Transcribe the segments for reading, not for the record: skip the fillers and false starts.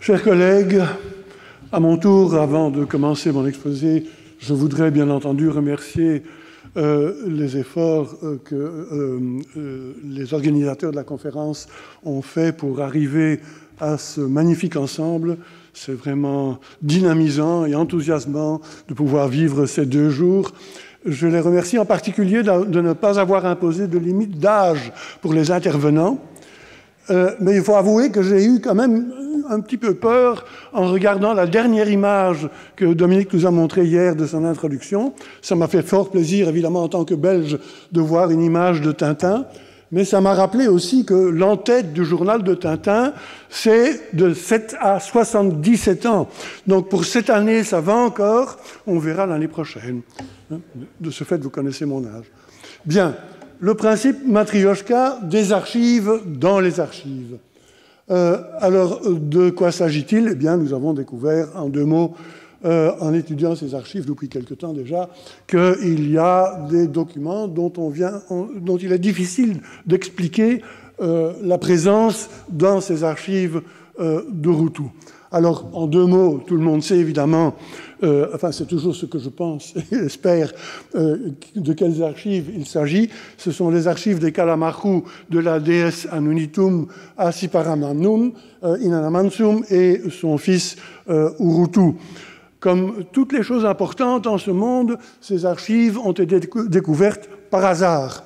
Chers collègues, à mon tour, avant de commencer mon exposé, je voudrais bien entendu remercier les efforts que les organisateurs de la conférence ont fait pour arriver à ce magnifique ensemble. C'est vraiment dynamisant et enthousiasmant de pouvoir vivre ces 2 jours. Je les remercie en particulier de ne pas avoir imposé de limite d'âge pour les intervenants. Mais il faut avouer que j'ai eu quand même un petit peu peur en regardant la dernière image que Dominique nous a montrée hier de son introduction. Ça m'a fait fort plaisir, évidemment, en tant que Belge, de voir une image de Tintin. Mais ça m'a rappelé aussi que l'entête du journal de Tintin, c'est de 7 à 77 ans. Donc pour cette année, ça va encore. On verra l'année prochaine. De ce fait, vous connaissez mon âge. Bien. Le principe Matrioshka des archives dans les archives. Alors, de quoi s'agit-il? Eh bien, nous avons découvert, en 2 mots, en étudiant ces archives depuis quelque temps déjà, qu'il y a des documents dont il est difficile d'expliquer la présence dans ces archives d'Urrutu. Alors, en 2 mots, tout le monde sait évidemment, enfin c'est toujours ce que je pense et j'espère, de quelles archives il s'agit. Ce sont les archives des Kalamakhu de la déesse Anunitum Asiparamannum, Inanamansum et son fils Urrutu. Comme toutes les choses importantes en ce monde, ces archives ont été découvertes par hasard.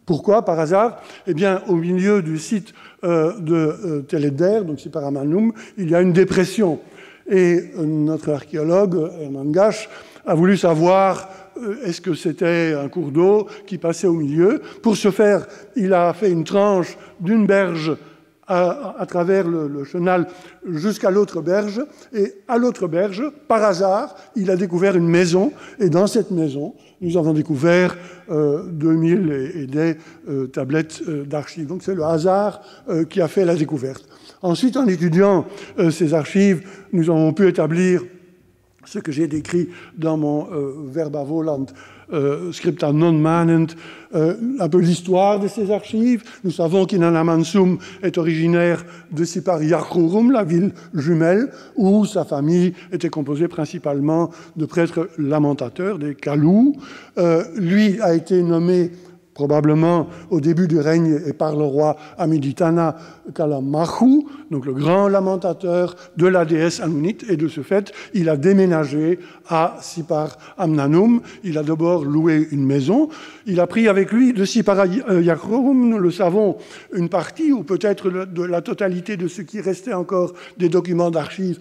Pourquoi par hasard? Eh bien, au milieu du site de Teleder, donc Siparamannum, il y a une dépression. Et notre archéologue, Hermann Gasch, a voulu savoir est-ce que c'était un cours d'eau qui passait au milieu. Pour ce faire, il a fait une tranche d'une berge à travers le chenal jusqu'à l'autre berge. Et à l'autre berge, par hasard, il a découvert une maison. Et dans cette maison, nous avons découvert 2000 et des tablettes d'archives. Donc c'est le hasard qui a fait la découverte. Ensuite, en étudiant ces archives, nous avons pu établir ce que j'ai décrit dans mon Verba volant scripta non manent, un peu l'histoire de ces archives. Nous savons qu'Inanamansum est originaire de Sipar Yakhurum, la ville jumelle, où sa famille était composée principalement de prêtres lamentateurs, des Kalous. Lui a été nommé probablement au début du règne et par le roi Amiditana Kalamakhu, donc le grand lamentateur de la déesse Anunit, et de ce fait, il a déménagé à Sipar Amnanum. Il a d'abord loué une maison. Il a pris avec lui de Sipar Yakhurum, nous le savons, une partie, ou peut-être de la totalité de ce qui restait encore des documents d'archives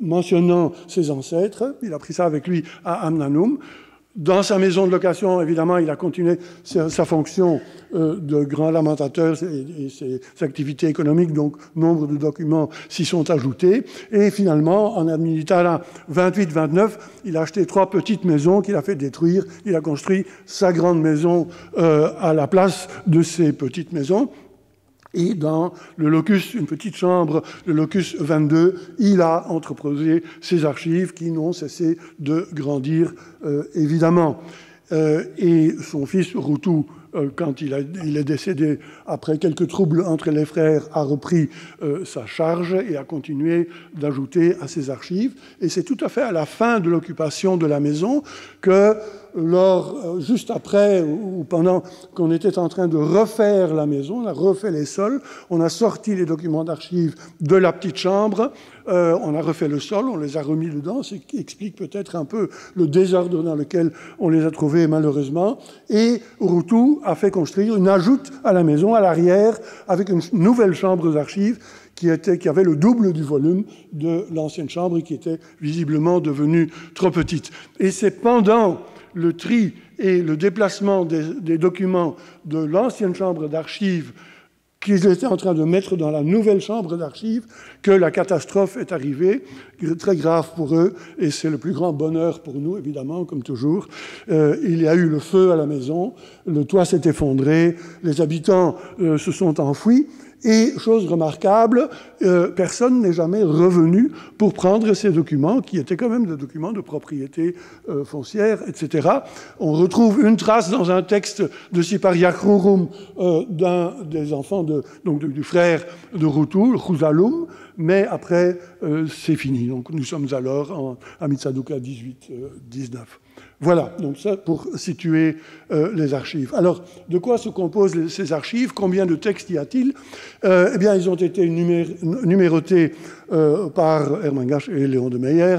mentionnant ses ancêtres. Il a pris ça avec lui à Amnanum. Dans sa maison de location, évidemment, il a continué sa fonction de grand lamentateur et ses activités économiques, donc nombre de documents s'y sont ajoutés. Et finalement, en Amiditana 28-29, il a acheté 3 petites maisons qu'il a fait détruire. Il a construit sa grande maison à la place de ces petites maisons. Et dans le locus, une petite chambre, le locus 22, il a entreposé ses archives qui n'ont cessé de grandir, évidemment. Et son fils, Urrutu, quand il est décédé après quelques troubles entre les frères, a repris sa charge et a continué d'ajouter à ses archives. Et c'est tout à fait à la fin de l'occupation de la maison que, juste après ou pendant qu'on était en train de refaire la maison, on a refait les sols, on a sorti les documents d'archives de la petite chambre, on a refait le sol, on les a remis dedans, ce qui explique peut-être un peu le désordre dans lequel on les a trouvés malheureusement. Et Urrutu a fait construire une ajoute à la maison, à l'arrière, avec une nouvelle chambre d'archives qui avait le double du volume de l'ancienne chambre et qui était visiblement devenue trop petite. Et c'est pendant le tri et le déplacement des documents de l'ancienne chambre d'archives qu'ils étaient en train de mettre dans la nouvelle chambre d'archives que la catastrophe est arrivée, très grave pour eux, et c'est le plus grand bonheur pour nous, évidemment, comme toujours. Il y a eu le feu à la maison, le toit s'est effondré, les habitants se sont enfuis, Et, chose remarquable, personne n'est jamais revenu pour prendre ces documents, qui étaient quand même des documents de propriété foncière, etc. On retrouve une trace dans un texte de Sipariakrurum d'un des enfants du frère de Rutu, Khuzalum, mais après, c'est fini. Donc nous sommes alors à Mitsaduqa 18-19. Voilà, donc ça pour situer les archives. Alors, de quoi se composent ces archives? Combien de textes y a-t-il? Eh bien, ils ont été numérotés par Hermann Gasch et Léon de Meyer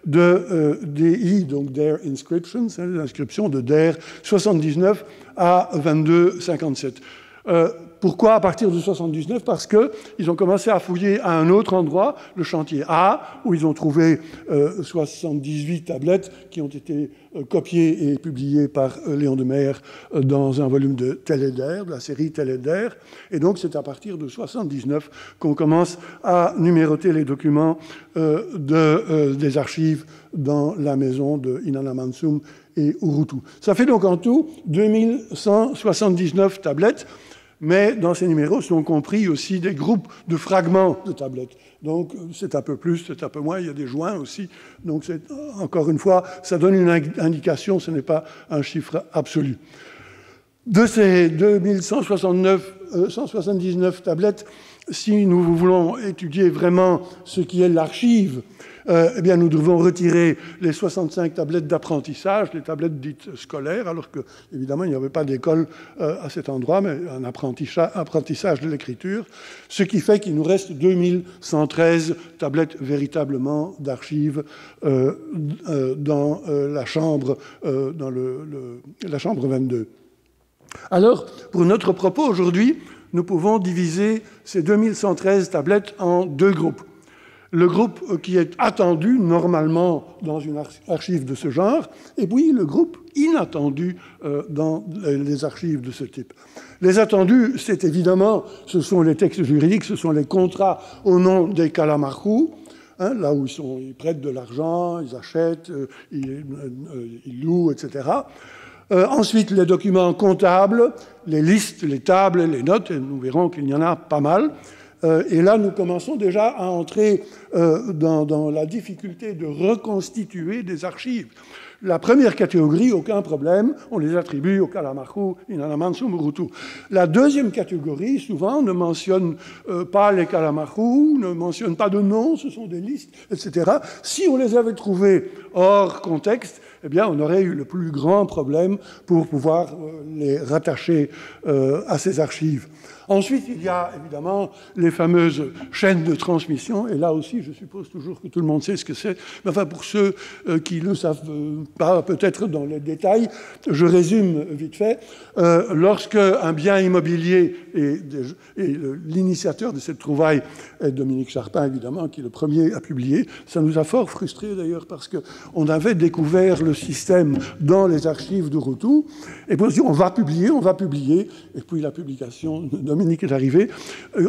de DI, donc Der Inscriptions, les inscriptions de Der 79 à 22-57. Pourquoi à partir de 79? Parce qu'ils ont commencé à fouiller à un autre endroit, le chantier A, où ils ont trouvé 78 tablettes qui ont été copiées et publiées par Léon de Meyer dans un volume de Teleder, de la série Teleder. Et donc c'est à partir de 79 qu'on commence à numéroter les documents des archives dans la maison de Inanna Mansum et Urutu. Ça fait donc en tout 2179 tablettes. Mais dans ces numéros sont compris aussi des groupes de fragments de tablettes. Donc c'est un peu plus, c'est un peu moins, il y a des joints aussi. Donc encore une fois, ça donne une indication, ce n'est pas un chiffre absolu. De ces 2179 tablettes, si nous voulons étudier vraiment ce qui est l'archive, eh bien, nous devons retirer les 65 tablettes d'apprentissage, les tablettes dites scolaires, alors que, évidemment, il n'y avait pas d'école à cet endroit, mais un apprentissage de l'écriture, ce qui fait qu'il nous reste 2113 tablettes véritablement d'archives dans la chambre 22. Alors, pour notre propos aujourd'hui, nous pouvons diviser ces 2113 tablettes en deux groupes. Le groupe qui est attendu normalement dans une archive de ce genre, et puis le groupe inattendu dans les archives de ce type. Les attendus, c'est évidemment, ce sont les textes juridiques, ce sont les contrats au nom des Kalamakou, hein, là où ils prêtent de l'argent, ils achètent, ils louent, etc. Ensuite, les documents comptables, les listes, les tables, les notes, et nous verrons qu'il y en a pas mal. Et là, nous commençons déjà à entrer dans la difficulté de reconstituer des archives. La première catégorie, aucun problème, on les attribue au Kalamakou, Inanna Mansum, Urutu. La deuxième catégorie, souvent, ne mentionne pas les Kalamakou, ne mentionne pas de nom, ce sont des listes, etc. Si on les avait trouvés hors contexte, eh bien, on aurait eu le plus grand problème pour pouvoir les rattacher à ces archives. Ensuite, il y a évidemment les fameuses chaînes de transmission, et là aussi, je suppose toujours que tout le monde sait ce que c'est, mais enfin, pour ceux qui ne le savent pas peut-être dans les détails, je résume vite fait. Lorsque un bien immobilier, et l'initiateur de cette trouvaille est Dominique Charpin, évidemment, qui est le premier à publier, ça nous a fort frustrés d'ailleurs, parce qu'on avait découvert le système dans les archives d'Urutu, et puis on dit on va publier, et puis la publication, Dominique est arrivé,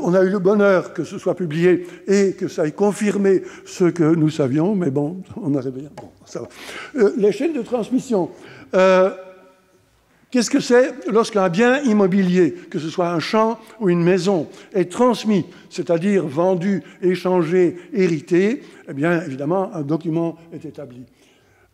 on a eu le bonheur que ce soit publié et que ça ait confirmé ce que nous savions, mais bon, on arrive bien. Bon, ça va. Les chaînes de transmission. Qu'est-ce que c'est lorsqu'un bien immobilier, que ce soit un champ ou une maison, est transmis, c'est-à-dire vendu, échangé, hérité? Eh bien, évidemment, un document est établi.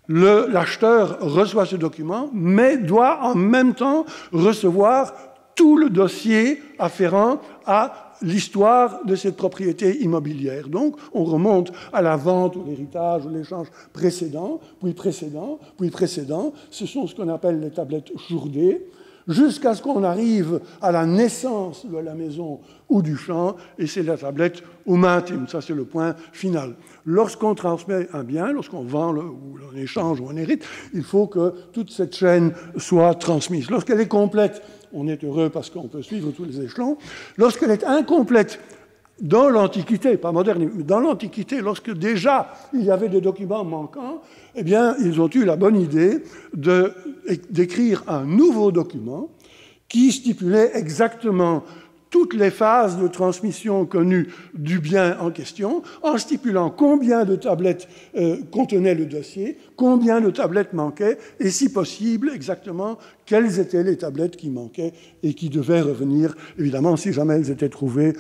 L'acheteur reçoit ce document, mais doit en même temps recevoir tout le dossier afférent à l'histoire de cette propriété immobilière. Donc, on remonte à la vente ou l'héritage ou l'échange précédent, puis précédent, puis précédent. Ce sont ce qu'on appelle les tablettes Jourdaix, jusqu'à ce qu'on arrive à la naissance de la maison ou du champ, et c'est la tablette Umatim, ça c'est le point final. Lorsqu'on transmet un bien, lorsqu'on vend ou on échange ou on hérite, il faut que toute cette chaîne soit transmise. Lorsqu'elle est complète, on est heureux parce qu'on peut suivre tous les échelons. Lorsqu'elle est incomplète, dans l'Antiquité, pas moderne, mais dans l'Antiquité, lorsque déjà il y avait des documents manquants, eh bien, ils ont eu la bonne idée d'écrire un nouveau document qui stipulait exactement toutes les phases de transmission connues du bien en question, en stipulant combien de tablettes contenait le dossier, combien de tablettes manquaient, et si possible, exactement, quelles étaient les tablettes qui manquaient et qui devaient revenir, évidemment, si jamais elles étaient trouvées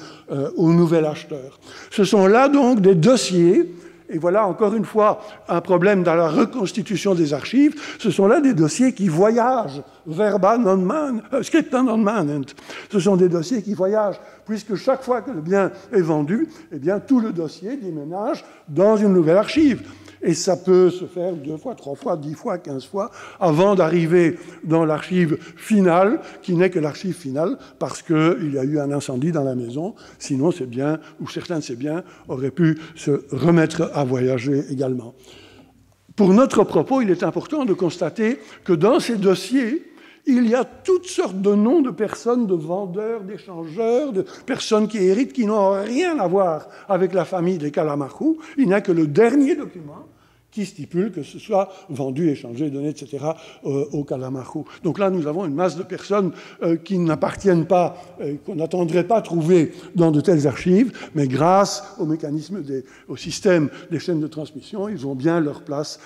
au nouvel acheteur. Ce sont là donc des dossiers. Et voilà, encore une fois, un problème dans la reconstitution des archives. Ce sont là des dossiers qui voyagent, verba non man, scripta non manent. Ce sont des dossiers qui voyagent, puisque chaque fois que le bien est vendu, eh bien, tout le dossier déménage dans une nouvelle archive. Et ça peut se faire 2 fois, 3 fois, 10 fois, 15 fois, avant d'arriver dans l'archive finale, qui n'est que l'archive finale, parce qu'il y a eu un incendie dans la maison. Sinon, ces biens, ou certains de ces biens, auraient pu se remettre à voyager également. Pour notre propos, il est important de constater que dans ces dossiers, il y a toutes sortes de noms de personnes, de vendeurs, d'échangeurs, de personnes qui héritent, qui n'ont rien à voir avec la famille des Calamachu. Il n'y a que le dernier document qui stipule que ce soit vendu, échangé, donné, etc. Aux Calamachu. Donc là, nous avons une masse de personnes qui n'appartiennent pas, qu'on n'attendrait pas trouver dans de telles archives, mais grâce au mécanisme, au système des chaînes de transmission, ils ont bien leur place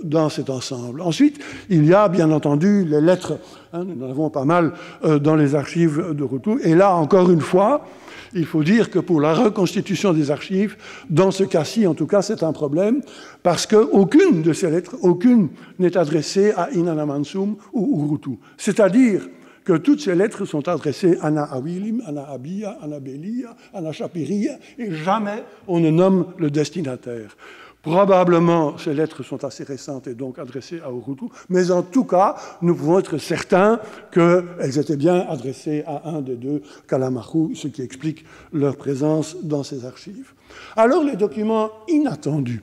dans cet ensemble. Ensuite, il y a bien entendu les lettres. Nous en avons pas mal dans les archives de Rutu. Et là, encore une fois, il faut dire que pour la reconstitution des archives, dans ce cas-ci, en tout cas, c'est un problème, parce qu'aucune de ces lettres, aucune n'est adressée à Inanna Mansum ou Urutu. C'est-à-dire que toutes ces lettres sont adressées à Anna Awilim, Anna Abia, Anna Belia, Anna Shapiria, et jamais on ne nomme le destinataire. Probablement, ces lettres sont assez récentes et donc adressées à Urutu, mais en tout cas, nous pouvons être certains qu'elles étaient bien adressées à un des 2 Calamachu, ce qui explique leur présence dans ces archives. Alors, les documents inattendus.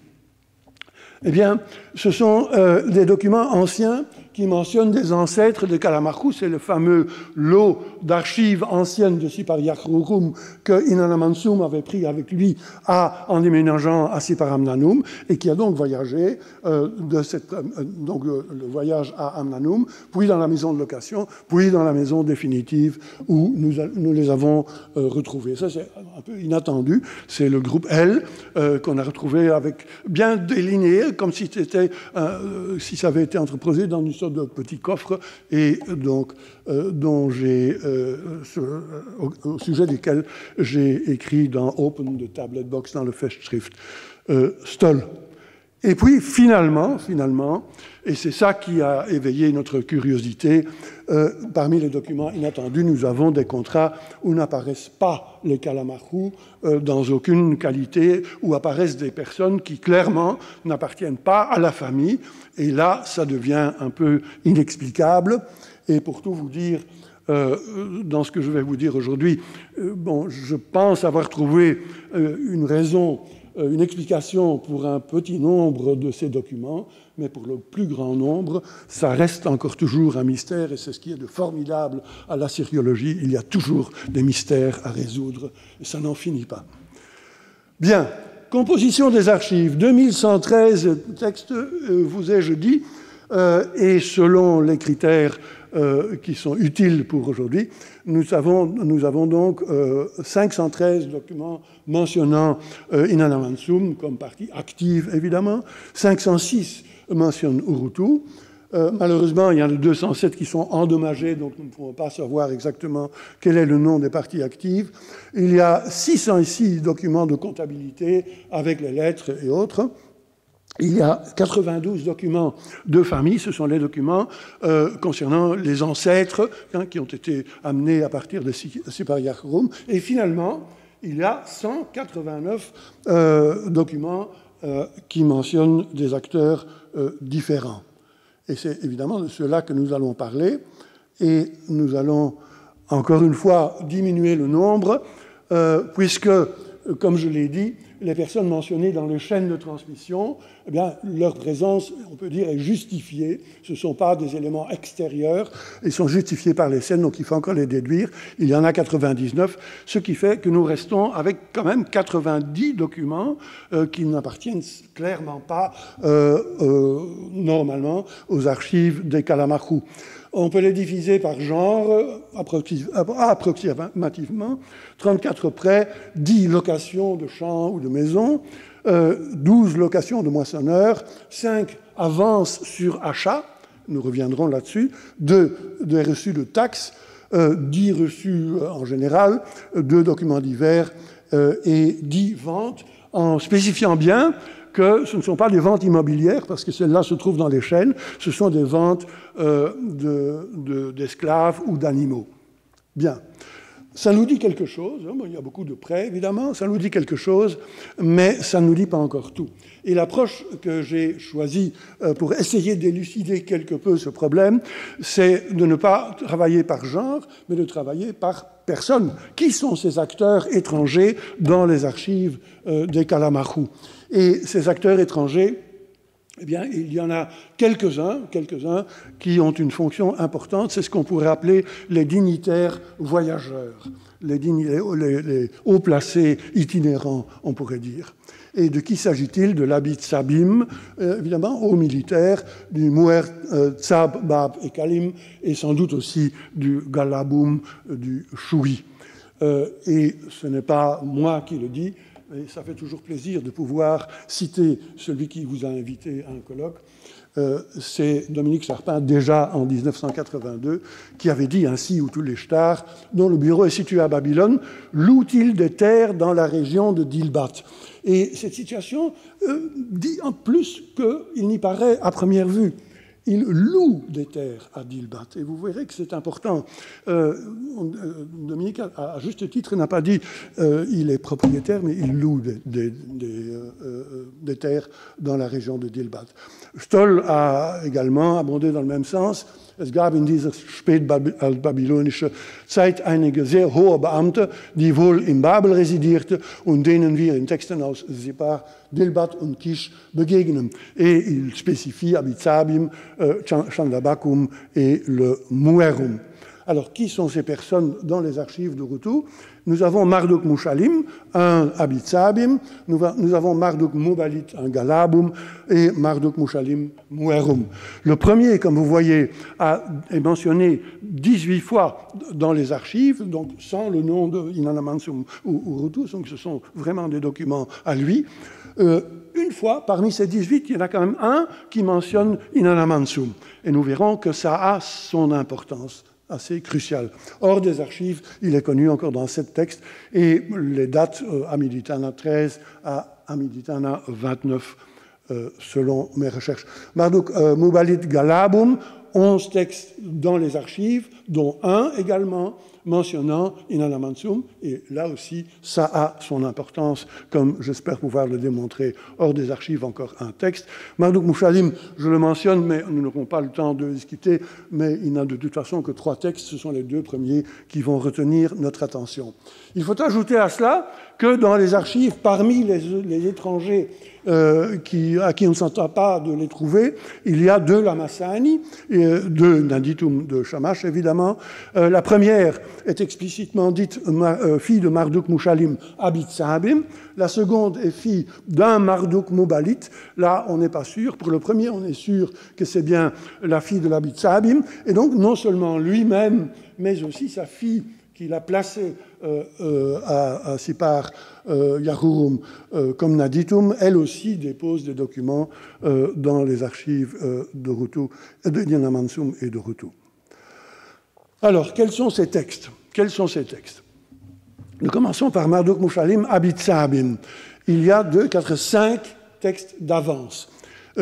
Eh bien, ce sont des documents anciens qui mentionnent des ancêtres de Calamachu. C'est le fameux lot d'archives anciennes de Sipariakhrurum que Inanna Mansum avait pris avec lui en déménageant à Siparamnanum et qui a donc voyagé donc le voyage à Amnanum, puis dans la maison de location, puis dans la maison définitive où nous les avons retrouvés. Ça, c'est un peu inattendu. C'est le groupe L qu'on a retrouvé avec bien déligné, comme si ça avait été entreposé dans une sorte de petit coffre, et donc au sujet desquels j'ai écrit dans Open de Tablet Box dans le Festschrift Stoll. Et puis finalement, et c'est ça qui a éveillé notre curiosité, parmi les documents inattendus, nous avons des contrats où n'apparaissent pas les Calamachu dans aucune qualité, où apparaissent des personnes qui clairement n'appartiennent pas à la famille, et là, ça devient un peu inexplicable. Et pour tout vous dire, dans ce que je vais vous dire aujourd'hui, je pense avoir trouvé une raison, une explication pour un petit nombre de ces documents, mais pour le plus grand nombre, ça reste encore toujours un mystère, et c'est ce qui est de formidable à la syriologie. Il y a toujours des mystères à résoudre, et ça n'en finit pas. Bien, composition des archives, 2113 textes, vous ai-je dit, et selon les critères qui sont utiles pour aujourd'hui, nous avons donc 513 documents mentionnant Inanna Mansum comme partie active, évidemment. 506 mentionnent Urutu. Malheureusement, il y en a 207 qui sont endommagés, donc nous ne pouvons pas savoir exactement quel est le nom des parties actives. Il y a 606 documents de comptabilité avec les lettres et autres. Il y a 92 documents de famille, ce sont les documents concernant les ancêtres qui ont été amenés à partir de Sipariakhrum. Et finalement, il y a 189 documents qui mentionnent des acteurs différents. Et c'est évidemment de cela que nous allons parler. Et nous allons, encore une fois, diminuer le nombre, puisque, comme je l'ai dit, les personnes mentionnées dans les chaînes de transmission, eh bien, leur présence, on peut dire, est justifiée. Ce ne sont pas des éléments extérieurs, ils sont justifiés par les scènes, donc il faut encore les déduire. Il y en a 99, ce qui fait que nous restons avec quand même 90 documents qui n'appartiennent clairement pas, normalement, aux archives des Calamachu. On peut les diviser par genre, approximativement. 34 prêts, 10 locations de champs ou de maisons, 12 locations de moissonneurs, 5 avances sur achat, nous reviendrons là-dessus, 2 des reçus de taxes, 10 reçus en général, 2 documents divers et 10 ventes, en spécifiant bien que ce ne sont pas des ventes immobilières, parce que celles-là se trouvent dans les chaînes, ce sont des ventes d'esclaves ou d'animaux. Bien. Ça nous dit quelque chose, hein, il y a beaucoup de prêts, évidemment, ça nous dit quelque chose, mais ça ne nous dit pas encore tout. Et l'approche que j'ai choisie pour essayer d'élucider quelque peu ce problème, c'est de ne pas travailler par genre, mais de travailler par personne. Qui sont ces acteurs étrangers dans les archives des Calamachu? Et ces acteurs étrangers, eh bien, il y en a quelques-uns qui ont une fonction importante, c'est ce qu'on pourrait appeler les dignitaires voyageurs, les hauts placés itinérants, on pourrait dire. Et de qui s'agit-il? De l'Abit Sabim, évidemment, haut militaire, du Muer Tsab, Bab et Kalim, et sans doute aussi du Galaboum, du Choui. Et ce n'est pas moi qui le dis, et ça fait toujours plaisir de pouvoir citer celui qui vous a invité à un colloque. C'est Dominique Sarpin, déjà en 1982, qui avait dit ainsi, ou tous les Shtar, dont le bureau est situé à Babylone, loue-t-il des terres dans la région de Dilbat. Et cette situation dit en plus qu'il n'y paraît à première vue. Il loue des terres à Dilbat. Et vous verrez que c'est important. Dominique, à juste titre, n'a pas dit il est propriétaire, mais il loue des terres dans la région de Dilbat. Stoll a également abondé dans le même sens. Es gab in dieser spätbabylonische Zeit einige sehr hohe Beamte, die wohl in Babel residierte und denen wir in Texten aus Sipar, Dilbat und Kish begegnen. Et il spécifie Abitsabim, Chandabakum et le Muerum. Alors, qui sont ces personnes dans les archives de Rutu? Nous avons Marduk Mushalim, un Abitsabim, nous avons Marduk Mubalit, un Galabum, et Marduk Mushalim Muerum. Le premier, comme vous voyez, est mentionné 18 fois dans les archives, donc sans le nom de Inanamansum ou Rutu, donc ce sont vraiment des documents à lui. Une fois, parmi ces 18, il y en a quand même un qui mentionne Inanamansum. Et nous verrons que ça a son importance assez crucial. Hors des archives, il est connu encore dans 7 textes, et les dates Amiditana 13 à Amiditana 29, selon mes recherches. Marduk Mubalit Galabum, 11 textes dans les archives, dont un également mentionnant Inanamansum, et là aussi, ça a son importance, comme j'espère pouvoir le démontrer. Hors des archives, encore un texte. Marduk Mushalim, je le mentionne, mais nous n'aurons pas le temps de discuter, mais il n'a de toute façon que 3 textes, ce sont les 2 premiers qui vont retenir notre attention. Il faut ajouter à cela que dans les archives, parmi les étrangers à qui on ne s'entend pas de les trouver, il y a 2 Lamassani, 2 Nanditum de Shamash, évidemment. La première est explicitement dite fille de Marduk Mushalim Abitsabim. La seconde est fille d'un Marduk Mubalit. Là, on n'est pas sûr. Pour le premier, on est sûr que c'est bien la fille de l'Abitsabim. Et donc, non seulement lui-même, mais aussi sa fille qu'il a placée à Sipar Yahurum comme Naditum, elle aussi dépose des documents dans les archives de Rutu, de Inanamansum et de Rutu. Alors, quels sont ces textes? Nous commençons par Marduk Mushalim Abitsabim. Il y a 2, 4, 5 textes d'avance.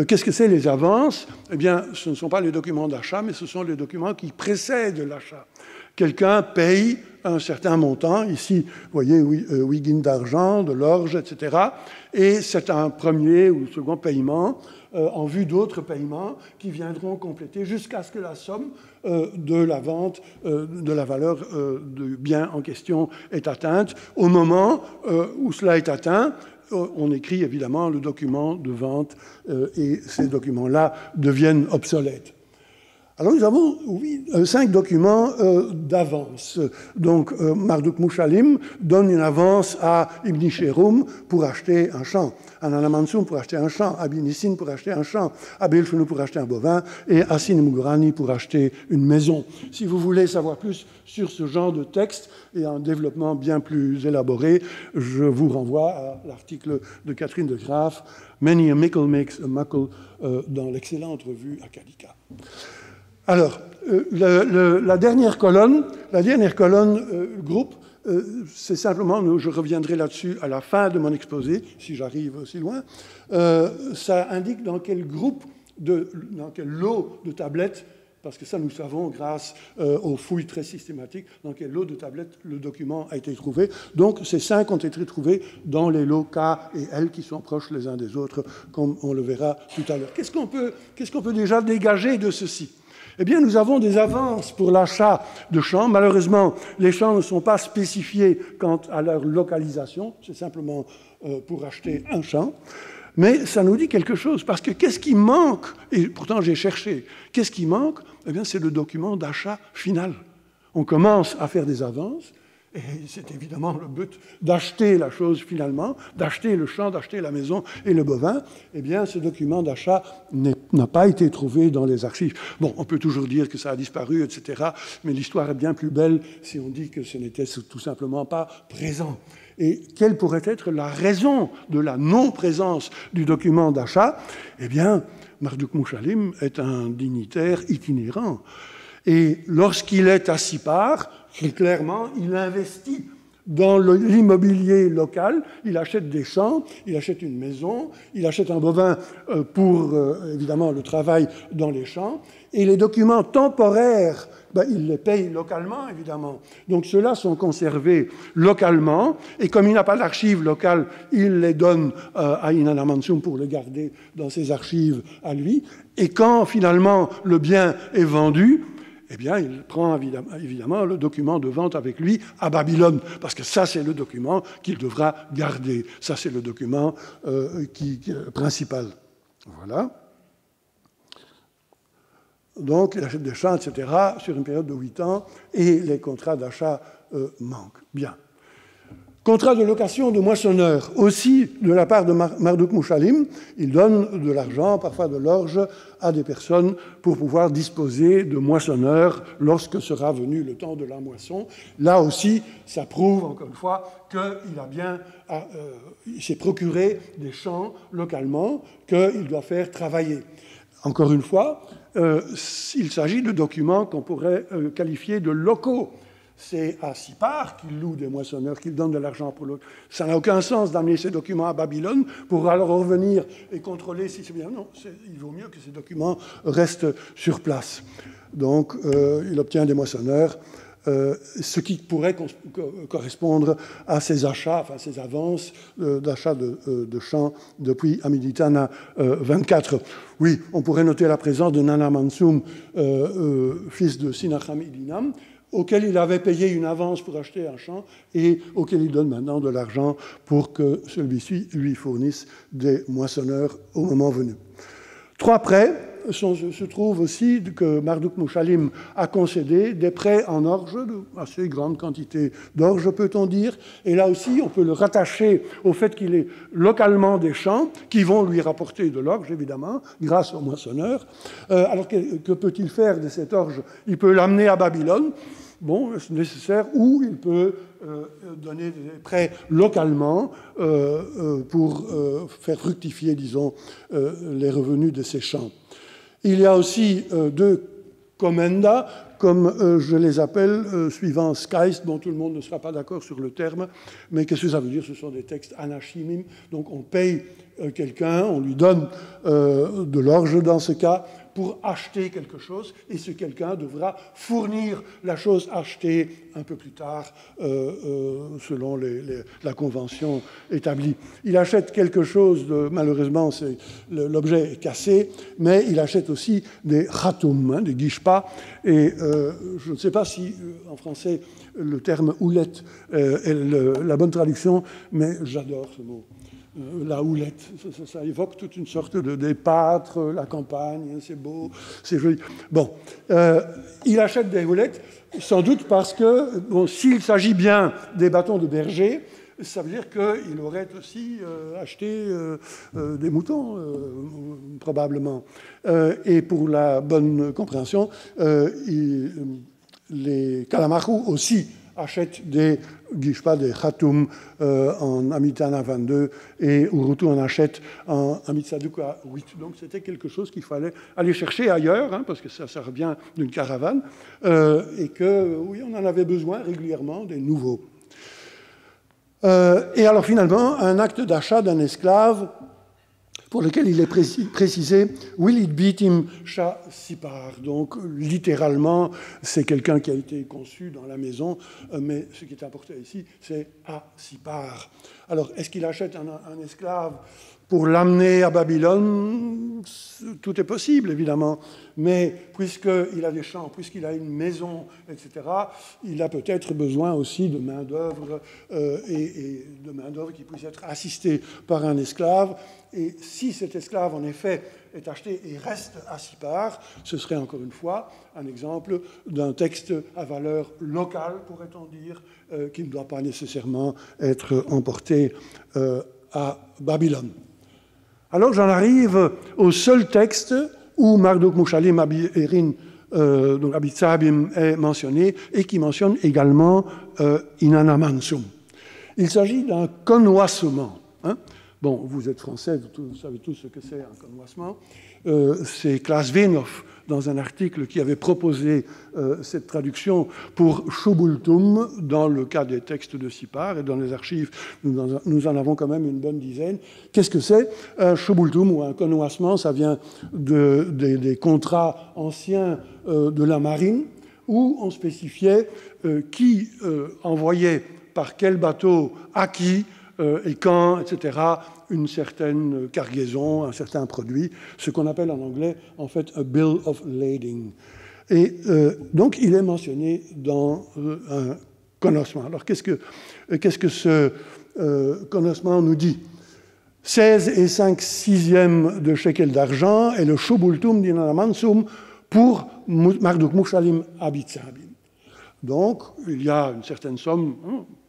Qu'est-ce que c'est les avances? Eh bien, ce ne sont pas les documents d'achat, mais ce sont les documents qui précèdent l'achat. Quelqu'un paye un certain montant, ici, vous voyez, Wiggin d'argent, de l'orge, etc. Et c'est un premier ou second paiement en vue d'autres paiements qui viendront compléter jusqu'à ce que la somme de la vente, de la valeur du bien en question est atteinte. Au moment où cela est atteint, on écrit évidemment le document de vente et ces documents-là deviennent obsolètes. Alors nous avons 5 documents d'avance. Donc Marduk Muchalim donne une avance à Ibn Sherum pour acheter un champ, à Nana Mansoum pour acheter un champ, à Binissin pour acheter un champ, à Belfounou pour acheter un bovin et à Sinemugurani pour acheter une maison. Si vous voulez savoir plus sur ce genre de texte et un développement bien plus élaboré, je vous renvoie à l'article de Catherine de Graaf, Many a Mickle Makes a Muckle, dans l'excellente revue Acadica. Alors, la dernière colonne, groupe, c'est simplement, je reviendrai là-dessus à la fin de mon exposé, si j'arrive aussi loin, ça indique dans quel groupe, dans quel lot de tablettes, parce que ça nous savons grâce aux fouilles très systématiques, dans quel lot de tablettes le document a été trouvé. Donc ces 5 ont été trouvés dans les lots K et L qui sont proches les uns des autres, comme on le verra tout à l'heure. Qu'est-ce qu'on peut déjà dégager de ceci ? Eh bien, nous avons des avances pour l'achat de champs. Malheureusement, les champs ne sont pas spécifiés quant à leur localisation. C'est simplement pour acheter un champ. Mais ça nous dit quelque chose, parce que qu'est-ce qui manque? Et pourtant, j'ai cherché. Qu'est-ce qui manque? Eh bien, c'est le document d'achat final. On commence à faire des avances, et c'est évidemment le but d'acheter la chose finalement, d'acheter le champ, d'acheter la maison et le bovin. Eh bien, ce document d'achat n'a pas été trouvé dans les archives. Bon, on peut toujours dire que ça a disparu, etc., mais l'histoire est bien plus belle si on dit que ce n'était tout simplement pas présent. Et quelle pourrait être la raison de la non-présence du document d'achat? Eh bien, Marduk Muchalim est un dignitaire itinérant. Et lorsqu'il est à Sipar, clairement, il investit dans l'immobilier local, il achète des champs, il achète une maison, il achète un bovin pour, évidemment, le travail dans les champs, et les documents temporaires, il les paye localement, évidemment. Donc ceux-là sont conservés localement, et comme il n'a pas d'archives locales, il les donne à Inanna Mansoum pour les garder dans ses archives à lui, et quand finalement le bien est vendu, eh bien, il prend évidemment le document de vente avec lui à Babylone, parce que ça, c'est le document qu'il devra garder. Ça, c'est le document principal. Voilà. Donc, il achète des champs, etc., sur une période de 8 ans, et les contrats d'achat manquent. Bien. Contrat de location de moissonneur, aussi de la part de Marduk Muchalim, il donne de l'argent, parfois de l'orge, à des personnes pour pouvoir disposer de moissonneurs lorsque sera venu le temps de la moisson. Là aussi, ça prouve, encore une fois, qu'il s'est procuré des champs localement qu'il doit faire travailler. Encore une fois, il s'agit de documents qu'on pourrait qualifier de locaux. C'est à Sipar qu'il loue des moissonneurs, qu'il donne de l'argent pour l'autre. Ça n'a aucun sens d'amener ces documents à Babylone pour alors revenir et contrôler si c'est bien. Non, il vaut mieux que ces documents restent sur place. Donc, il obtient des moissonneurs, ce qui pourrait correspondre à ses achats, enfin ses avances d'achat de champs depuis Amiditana 24. Oui, on pourrait noter la présence de Nana Mansoum, fils de Sinacham Idinam, auquel il avait payé une avance pour acheter un champ et auquel il donne maintenant de l'argent pour que celui-ci lui fournisse des moissonneurs au moment venu. 3 prêts se trouvent aussi que Marduk Muchalim a concédé, des prêts en orge, de assez grande quantité d'orge, peut-on dire, et là aussi on peut le rattacher au fait qu'il ait localement des champs qui vont lui rapporter de l'orge, évidemment, grâce aux moissonneurs. Alors que peut-il faire de cette orge? Il peut l'amener à Babylone, bon, c'est nécessaire, ou il peut donner des prêts localement pour faire fructifier, disons, les revenus de ces champs. Il y a aussi 2 commenda, comme je les appelle, suivant Skeist, dont tout le monde ne sera pas d'accord sur le terme, mais qu'est-ce que ça veut dire? Ce sont des textes anachimim, donc on paye quelqu'un, on lui donne de l'orge dans ce cas, pour acheter quelque chose, et ce quelqu'un devra fournir la chose achetée un peu plus tard, selon la convention établie. Il achète quelque chose, malheureusement l'objet est cassé, mais il achète aussi des khatoum, des guishpas, et je ne sais pas si en français le terme houlette est la bonne traduction, mais j'adore ce mot. la houlette, ça évoque toute une sorte d'épâtre, la campagne, c'est beau, c'est joli. Bon, il achète des houlettes, sans doute parce que, bon, s'il s'agit bien des bâtons de berger, ça veut dire qu'il aurait aussi acheté des moutons, probablement. Et pour la bonne compréhension, les Kalamaru aussi achètent des Khatum en Amitana 22 et Urutu en achète en Amitsaduka 8. Donc c'était quelque chose qu'il fallait aller chercher ailleurs, hein, parce que ça revient d'une caravane, et que, oui, on en avait besoin régulièrement des nouveaux. Et alors finalement, un acte d'achat d'un esclave pour lequel il est précisé « Will it beat him sha sipar ». Donc littéralement, c'est quelqu'un qui a été conçu dans la maison, mais ce qui est important ici, c'est « a sipar ». Alors, est-ce qu'il achète un esclave pour l'amener à Babylone? Tout est possible, évidemment, mais puisqu'il a des champs, puisqu'il a une maison, etc., il a peut-être besoin aussi de main-d'œuvre et de main-d'œuvre qui puisse être assistée par un esclave. Et si cet esclave, en effet, est acheté et reste à Sipar, ce serait encore une fois un exemple d'un texte à valeur locale, pourrait-on dire, qui ne doit pas nécessairement être emporté à Babylone. Alors j'en arrive au seul texte où Marduk Mushalim Erin, donc Abitsabim, est mentionné et qui mentionne également Inanna Mansum. Il s'agit d'un connoissement. Hein. Bon, vous êtes français, vous savez tous ce que c'est un connoissement. C'est Klaas Weenhoff, dans un article qui avait proposé cette traduction pour Shubultum, dans le cas des textes de Sipar, et dans les archives, nous en avons quand même une bonne dizaine. Qu'est-ce que c'est? Un Shubultum ou un connoissement, ça vient des contrats anciens de la marine, où on spécifiait qui envoyait par quel bateau, à qui, et quand, etc., une certaine cargaison, un certain produit, ce qu'on appelle en anglais, en fait, a bill of lading. Et donc, il est mentionné dans un connoissement. Alors, qu'est-ce que ce connoissement nous dit? 16 et 5/6 de shekel d'argent et le shubultum d'Inanna Mansum pour Marduk Mushalim Abitsabim. Donc, il y a une certaine somme,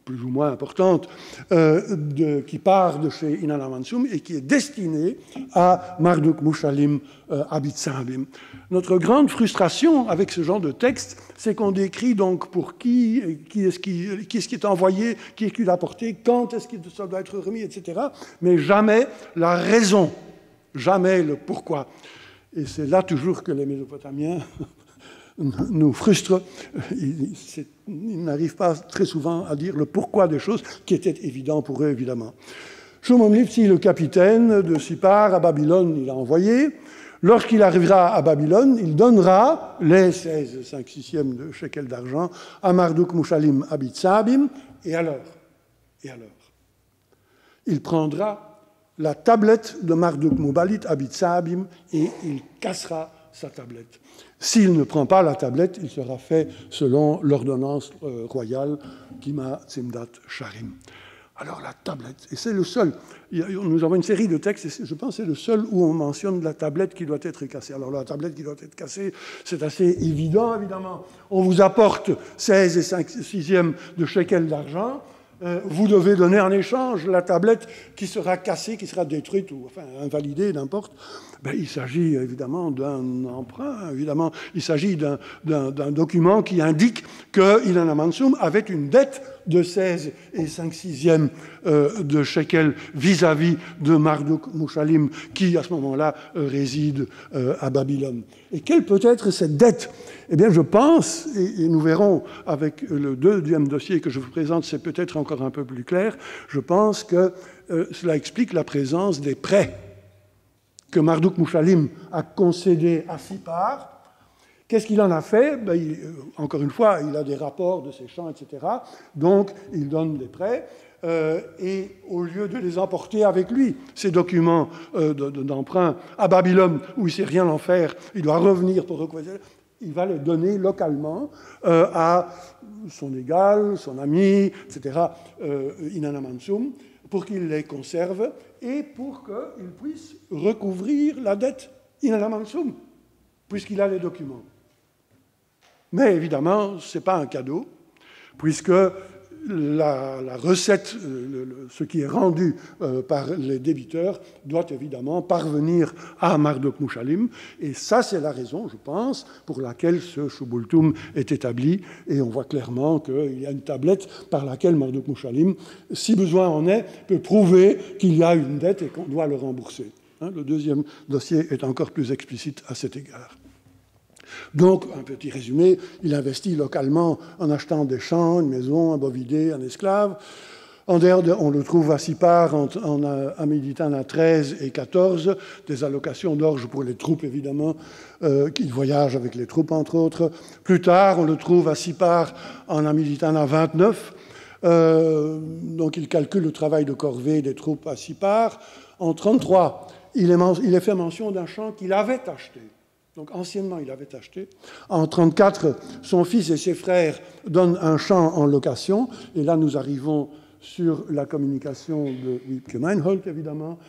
plus ou moins importante, qui part de chez Inanna Mansum et qui est destinée à Marduk Mushalim Abitsabim. Notre grande frustration avec ce genre de texte, c'est qu'on décrit donc pour qui est-ce qui est envoyé, qui est-ce qui l'a apporté, quand est-ce que ça doit être remis, etc. Mais jamais la raison, jamais le pourquoi. Et c'est là toujours que les Mésopotamiens nous frustre. Ils n'arrivent pas très souvent à dire le pourquoi des choses, qui était évident pour eux, évidemment. Shlomo Lipsi, le capitaine de Sipar à Babylone, il a envoyé. Lorsqu'il arrivera à Babylone, il donnera les 16 5/6 de shekel d'argent à Marduk Mushalim Abitsabim. Et alors, il prendra la tablette de Marduk Mubalit Abitsabim et il cassera sa tablette. S'il ne prend pas la tablette, il sera fait selon l'ordonnance royale Kima Tzimdat Sharim. Alors la tablette, et c'est le seul, nous avons une série de textes, et je pense que c'est le seul où on mentionne la tablette qui doit être cassée. Alors la tablette qui doit être cassée, c'est assez évident, évidemment. On vous apporte 16 et 5/6 de shekel d'argent, vous devez donner en échange la tablette qui sera cassée, qui sera détruite, ou enfin invalidée, n'importe. Ben, il s'agit évidemment d'un emprunt, évidemment, il s'agit d'un document qui indique que Inanna Mansum avait une dette de 16 et 5/6 de shekel vis-à-vis de Marduk Mushalim, qui à ce moment-là réside à Babylone. Et quelle peut être cette dette? Eh bien, je pense, et nous verrons avec le deuxième dossier que je vous présente, c'est peut-être encore un peu plus clair, je pense que cela explique la présence des prêts que Marduk Mushalim a concédés à Sipar. Qu'est-ce qu'il en a fait? Encore une fois, il a des rapports de ses champs, etc. Donc, il donne des prêts. Et au lieu de les emporter avec lui, ces documents d'emprunt à Babylone, où il ne sait rien en faire, il doit revenir pour reconnaître, il va les donner localement à son égal, son ami, etc., Inanna Mansum. pour qu'il les conserve et pour qu'il puisse recouvrir la dette in alamansum, puisqu'il a les documents. Mais évidemment, ce n'est pas un cadeau, puisque la recette, ce qui est rendu par les débiteurs, doit évidemment parvenir à Marduk Muchalim. Et ça, c'est la raison, je pense, pour laquelle ce Shubultum est établi. Et on voit clairement qu'il y a une tablette par laquelle Marduk Muchalim, si besoin en est, peut prouver qu'il y a une dette et qu'on doit le rembourser. Le deuxième dossier est encore plus explicite à cet égard. Donc, un petit résumé, il investit localement en achetant des champs, une maison, un bovidé, un esclave. On le trouve à Sipar, à Méditerranée 13 et 14, des allocations d'orge pour les troupes, évidemment, qu'il voyage avec les troupes, entre autres. Plus tard, on le trouve à Sipar, en Méditerranée 29. Donc, il calcule le travail de corvée des troupes à Sipar. En 33, il est fait mention d'un champ qu'il avait acheté. Donc, anciennement, il avait acheté. En 1934, son fils et ses frères donnent un champ en location. Et là, nous arrivons sur la communication de Wiebke Meinhold, évidemment.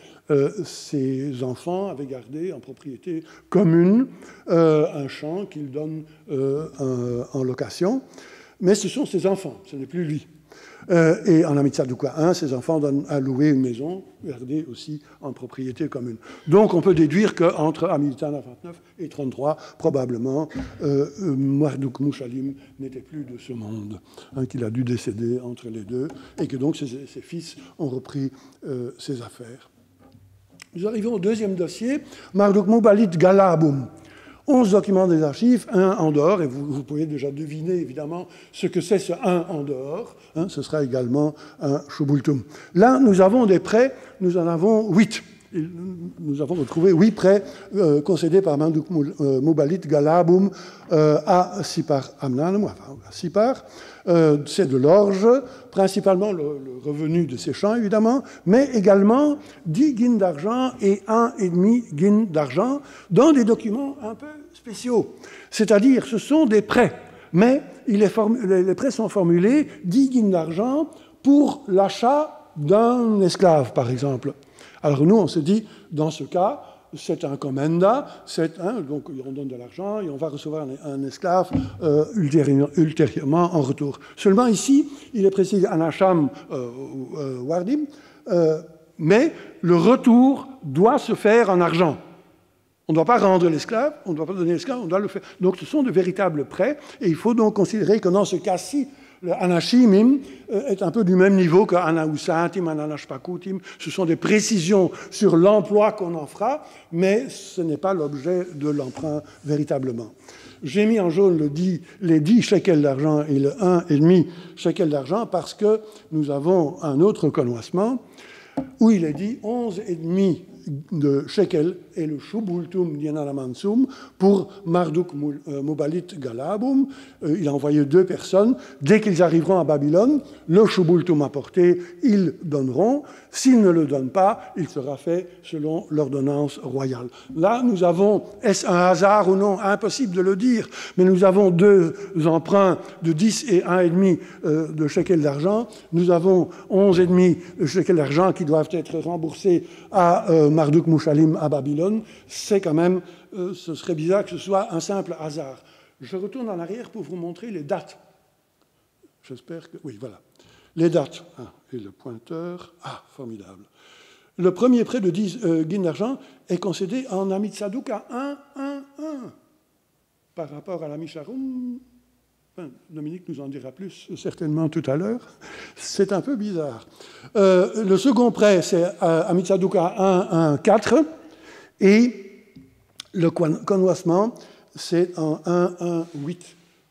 Ses enfants avaient gardé en propriété commune un champ qu'ils donnent en location. Mais ce sont ses enfants, ce n'est plus lui. Et en Amitsadouka 1, ses enfants donnent à louer une maison, gardée aussi en propriété commune. Donc on peut déduire qu'entre Amitana 29 et 33, probablement, Marduk Muchalim n'était plus de ce monde, qu'il a dû décéder entre les deux, et que donc ses fils ont repris ses affaires. Nous arrivons au deuxième dossier, Marduk Mubalit Galabum. 11 documents des archives, un en dehors, et vous pouvez déjà deviner évidemment ce que c'est ce un en dehors, ce sera également un Shubultum. Là, nous avons des prêts, nous en avons 8. Nous avons retrouvé 8 prêts concédés par Marduk Mubalit Galabum à Sipar Amnan, enfin à Sipar. C'est de l'orge, principalement le revenu de ces champs, évidemment, mais également 10 guines d'argent et 1,5 guines d'argent dans des documents un peu spéciaux. C'est-à-dire, ce sont des prêts, mais les prêts sont formulés 10 guines d'argent pour l'achat d'un esclave, par exemple. Alors nous, on se dit, dans ce cas, c'est un commenda, donc on donne de l'argent et on va recevoir un esclave ultérieurement en retour. Seulement ici, il est précisé anacham wardim, mais le retour doit se faire en argent. On ne doit pas rendre l'esclave, on ne doit pas donner l'esclave, on doit le faire. Donc ce sont de véritables prêts, et il faut donc considérer que dans ce cas-ci, le anashimim est un peu du même niveau que anausatim, ananashpakutim. Ce sont des précisions sur l'emploi qu'on en fera, mais ce n'est pas l'objet de l'emprunt véritablement. J'ai mis en jaune les 10 shekels d'argent et le 1,5 shekel d'argent parce que nous avons un autre connoissement où il est dit 11,5 de shekel et le shubultum dienalamansum pour Marduk Mubalit Galabum. Il a envoyé 2 personnes. Dès qu'ils arriveront à Babylone, le shubultum apporté, ils donneront. S'ils ne le donnent pas, il sera fait selon l'ordonnance royale. Là, nous avons, est-ce un hasard ou non? Impossible de le dire, mais nous avons 2 emprunts de 10 et 1,5 de shekel d'argent. Nous avons 11,5 de shekel d'argent qui doivent être remboursés à Marduk Muchalim à Babylone. C'est quand même, ce serait bizarre que ce soit un simple hasard. Je retourne en arrière pour vous montrer les dates. J'espère que... Oui, voilà. Les dates. Et le pointeur. Formidable. Le premier prêt de 10 guines d'argent est concédé en Amitsadouka 1,1,1 par rapport à la Misharum. Dominique nous en dira plus certainement tout à l'heure. C'est un peu bizarre. Le second prêt, c'est Amitsadouka 1,1,4 et le connoissement, c'est en 1,1,8.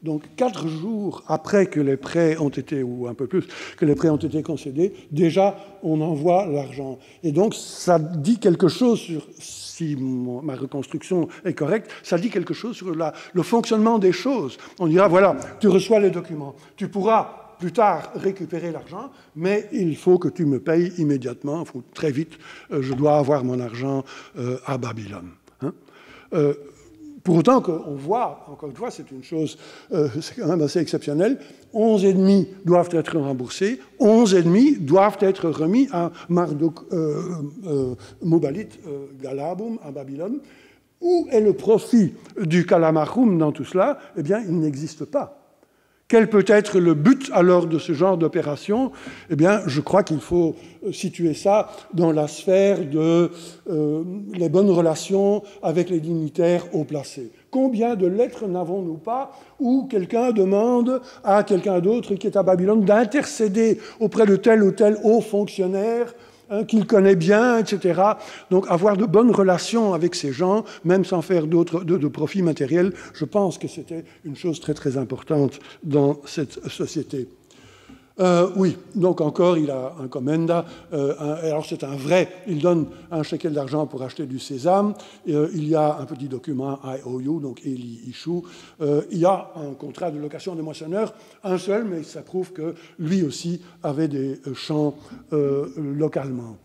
Donc 4 jours après que les prêts ont été, ou un peu plus, que les prêts ont été concédés, déjà on envoie l'argent. Et donc ça dit quelque chose sur, si ma reconstruction est correcte, ça dit quelque chose sur le fonctionnement des choses. On dira, voilà, tu reçois les documents, tu pourras plus tard récupérer l'argent, mais il faut que tu me payes immédiatement, il faut très vite, je dois avoir mon argent à Babylone. Pour autant qu'on voit, encore une fois, c'est une chose, c'est quand même assez exceptionnel, 11,5 doivent être remboursés, 11,5 doivent être remis à Marduk Mubalit Galabum, à Babylone. Où est le profit du Kalamachum dans tout cela? Eh bien, il n'existe pas. Quel peut être le but alors de ce genre d'opération? Eh bien, je crois qu'il faut situer ça dans la sphère de les bonnes relations avec les dignitaires haut placés. Combien de lettres n'avons-nous pas où quelqu'un demande à quelqu'un d'autre qui est à Babylone d'intercéder auprès de tel ou tel haut fonctionnaire qu'il connaît bien, etc. Donc avoir de bonnes relations avec ces gens, même sans faire de profit matériel, je pense que c'était une chose très très importante dans cette société. Oui, donc encore, il a un commenda. Alors c'est un vrai, il donne un shekel d'argent pour acheter du sésame. Il y a un petit document IOU, donc Eli Ishu. Il y a un contrat de location de moissonneur, un seul, mais ça prouve que lui aussi avait des champs localement.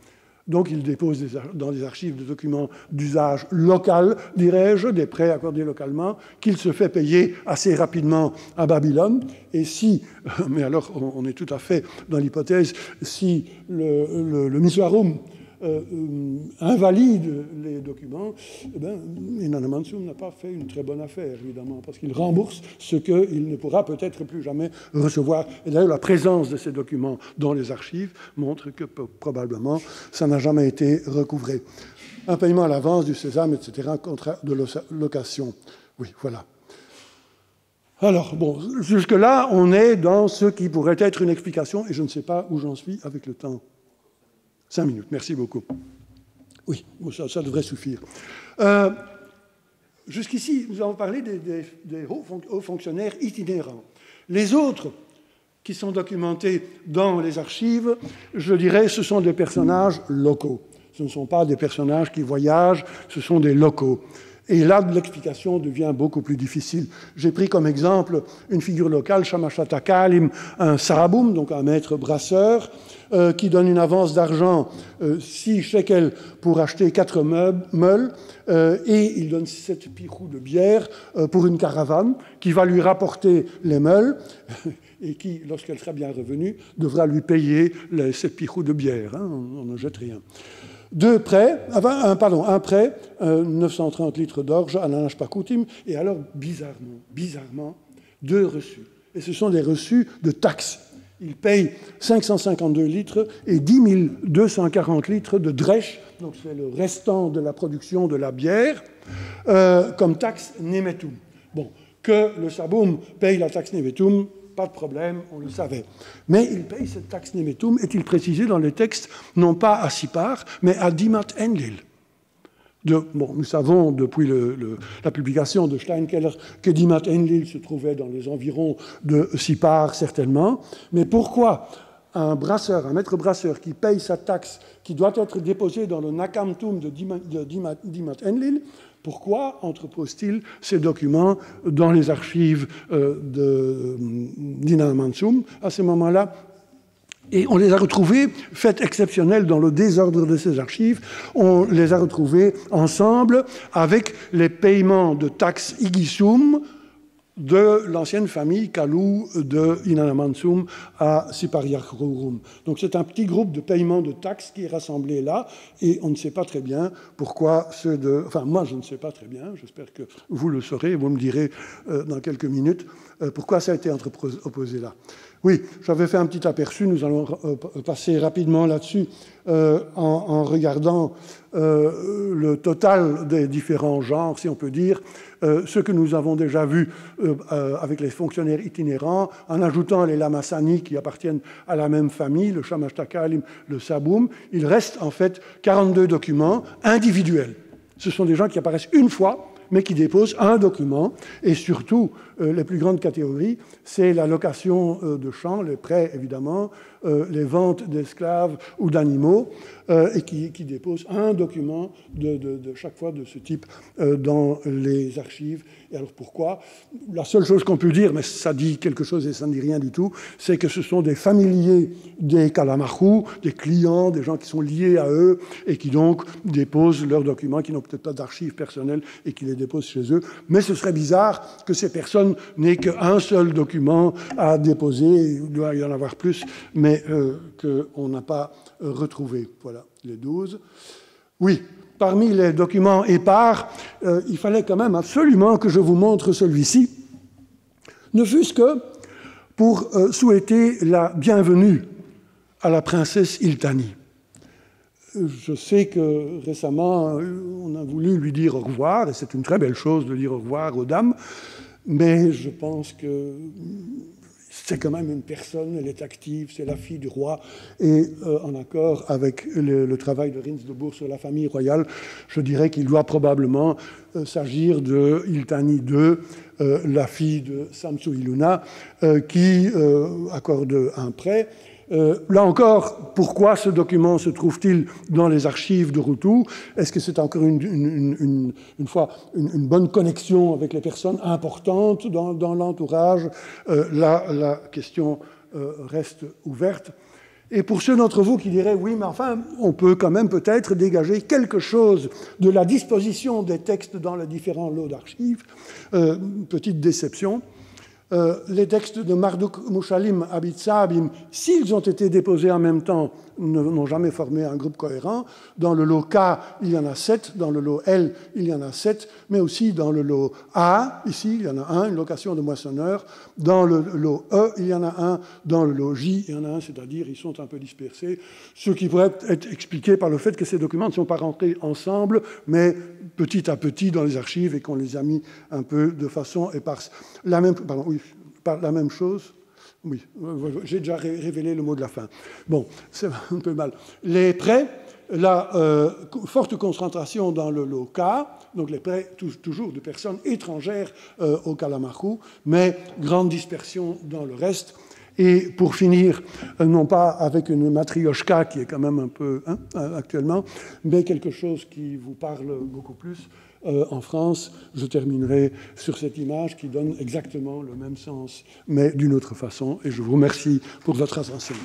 Donc il dépose dans des archives de documents d'usage local, dirais-je, des prêts accordés localement, qu'il se fait payer assez rapidement à Babylone. Et si, mais alors on est tout à fait dans l'hypothèse, si le Mizrarum invalide les documents, eh bien, Inanna Mansum n'a pas fait une très bonne affaire, évidemment, parce qu'il rembourse ce qu'il ne pourra peut-être plus jamais recevoir. Et d'ailleurs, la présence de ces documents dans les archives montre que probablement ça n'a jamais été recouvré. Un paiement à l'avance du sésame, etc., un contrat de location. Oui, voilà. Alors, bon, jusque-là, on est dans ce qui pourrait être une explication, et je ne sais pas où j'en suis avec le temps. 5 minutes, merci beaucoup. Oui, ça devrait suffire. Jusqu'ici, nous avons parlé des hauts fonctionnaires itinérants. Les autres qui sont documentés dans les archives, je dirais, ce sont des personnages locaux. Ce ne sont pas des personnages qui voyagent, ce sont des locaux. Et là, l'explication devient beaucoup plus difficile. J'ai pris comme exemple une figure locale, Shamashata Kalim, un saraboum, donc un maître brasseur, qui donne une avance d'argent, 6 shekels pour acheter 4 meules, et il donne 7 pichous de bière pour une caravane qui va lui rapporter les meules et qui, lorsqu'elle sera bien revenue, devra lui payer les 7 pichous de bière. Hein, on ne jette rien. Un prêt, 930 litres d'orge à l'anage pakoutim, et alors, bizarrement, 2 reçus. Et ce sont des reçus de taxes. Il paye 552 litres et 10 240 litres de drèche, donc c'est le restant de la production de la bière, comme taxe nemetum. Bon, que le saboum paye la taxe nemetum, pas de problème, on le savait. Mais il paye cette taxe nemetum, est-il précisé dans les textes, non pas à Sipar, mais à Dimat Enlil. Nous savons depuis la publication de Steinkeller que Dimat Enlil se trouvait dans les environs de Sipar, certainement. Mais pourquoi un maître brasseur qui paye sa taxe, qui doit être déposée dans le Nakamtum de Dimat Enlil, pourquoi entrepose-t-il ces documents dans les archives d'Inanna Mansum à ce moment-là? Et on les a retrouvés, fait exceptionnel dans le désordre de ces archives, on les a retrouvés ensemble avec les paiements de taxes Igisum de l'ancienne famille Kalou de Inanna Mansum à Sipar-Yakurum. Donc c'est un petit groupe de paiement de taxes qui est rassemblé là, et on ne sait pas très bien pourquoi ceux de... Enfin, moi, je ne sais pas très bien, j'espère que vous le saurez, vous me direz dans quelques minutes pourquoi ça a été opposé là. Oui, j'avais fait un petit aperçu, nous allons passer rapidement là-dessus en regardant le total des différents genres, si on peut dire, ce que nous avons déjà vu avec les fonctionnaires itinérants, en ajoutant les lamassani qui appartiennent à la même famille, le Shamashta-Kalim, le Saboum. Il reste en fait 42 documents individuels. Ce sont des gens qui apparaissent une fois, mais qui déposent un document, et surtout, les plus grandes catégories, c'est la location de champs, les prêts évidemment, les ventes d'esclaves ou d'animaux, et qui déposent un document de chaque fois de ce type dans les archives. Et alors pourquoi? La seule chose qu'on peut dire, mais ça dit quelque chose et ça ne dit rien du tout, c'est que ce sont des familiers des Kalamachou, des clients, des gens qui sont liés à eux, et qui donc déposent leurs documents, qui n'ont peut-être pas d'archives personnelles, et qui les déposent chez eux. Mais ce serait bizarre que ces personnes n'aient qu'un seul document à déposer, il doit y en avoir plus, mais qu'on n'a pas retrouvé. Voilà, les 12. Oui, parmi les documents épars, il fallait quand même absolument que je vous montre celui-ci, ne fût-ce que pour souhaiter la bienvenue à la princesse Iltani. Je sais que récemment, on a voulu lui dire au revoir, et c'est une très belle chose de dire au revoir aux dames, mais je pense que c'est quand même une personne, elle est active, c'est la fille du roi, et en accord avec le travail de Rinsdebourg sur la famille royale, je dirais qu'il doit probablement s'agir de Iltani II, la fille de Samsu-Iluna, qui accorde un prêt. Là encore, pourquoi ce document se trouve-t-il dans les archives de Routou? Est-ce que c'est encore une bonne connexion avec les personnes importantes dans l'entourage? La question reste ouverte. Et pour ceux d'entre vous qui diraient « oui, mais enfin, on peut quand même peut-être dégager quelque chose de la disposition des textes dans les différents lots d'archives », petite déception. Les textes de Marduk Mushalim Abitsabim, s'ils ont été déposés en même temps, n'ont jamais formé un groupe cohérent. Dans le lot K, il y en a 7, dans le lot L, il y en a 7, mais aussi dans le lot A, ici, il y en a un, une location de moissonneur. Dans le lot E, il y en a un. Dans le lot J, il y en a un, c'est-à-dire ils sont un peu dispersés, ce qui pourrait être expliqué par le fait que ces documents ne sont pas rentrés ensemble, mais petit à petit dans les archives et qu'on les a mis un peu de façon éparse. La même chose. Oui, j'ai déjà révélé le mot de la fin. Bon, c'est un peu mal. Les prêts, la forte concentration dans le lot K, donc les prêts toujours de personnes étrangères au Kalamakou, mais grande dispersion dans le reste. Et pour finir, non pas avec une matrioshka qui est quand même un peu actuellement, mais quelque chose qui vous parle beaucoup plus. En France, je terminerai sur cette image qui donne exactement le même sens, mais d'une autre façon. Et je vous remercie pour votre attention.